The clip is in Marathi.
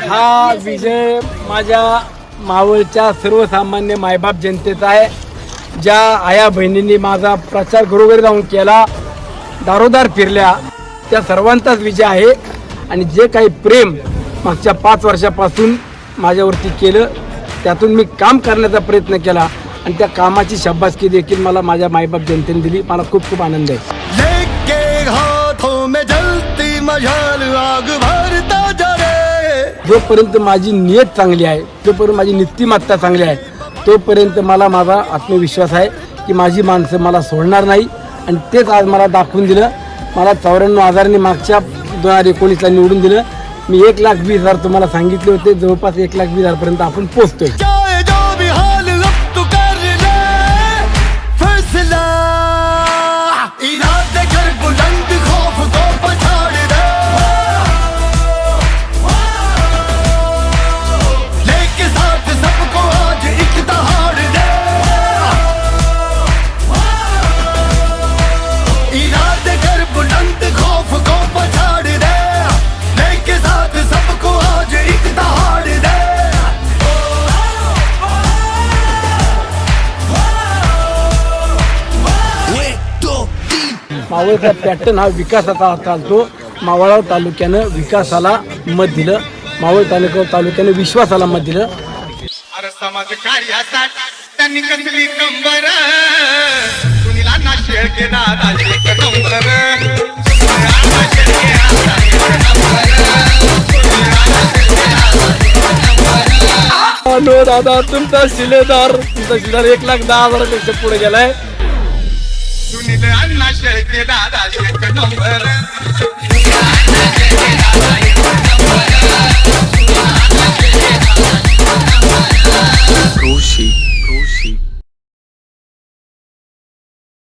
हा विजय माझ्या मावळच्या सर्वसामान्य मायबाप जनतेचा आहे. ज्या आया बहिणींनी माझा प्रचार घरोघरी जाऊन केला, दारोदार फिरल्या, त्या सर्वांचाच विजय आहे. आणि जे काही प्रेम मागच्या 5 वर्षापासून माझ्यावरती केलं, त्यातून मी काम करण्याचा प्रयत्न केला आणि त्या कामाची शाबासकी देखील मला माझ्या मायबाप जनतेने दिली. मला खूप खूप आनंद आहे. जोपर्यंत माझी नियत चांगली आहे, जोपर्यंत माझी नीतिमत्ता चांगली आहे, तोपर्यंत मला माझा आत्मविश्वास आहे की माझी माणसं मला सोडणार नाही. आणि तेच आज मला दाखवून दिलं. मला 94,000 मागच्या 2019ला निवडून दिलं. मी 1,20,000 तुम्हाला सांगितले होते, जवळपास 1,20,000 पर्यंत आपण पोहोचतोय. मावळचा पॅटर्न हा विकासाचा चालतो. मावळ तालुक्यानं विकासाला मत दिलं, मावळ तालुक्यानं विश्वासाला मत दिलं. समाज कार्यासाठी त्यांनी कसली कंबर, सुनीला ना शेळके दादाचे कंबर, दादा तुमचा शिलेदार 1,10,000 पेक्षा पुढे गेलाय. सुनील अण्णा शेळके दादाचे नंबर.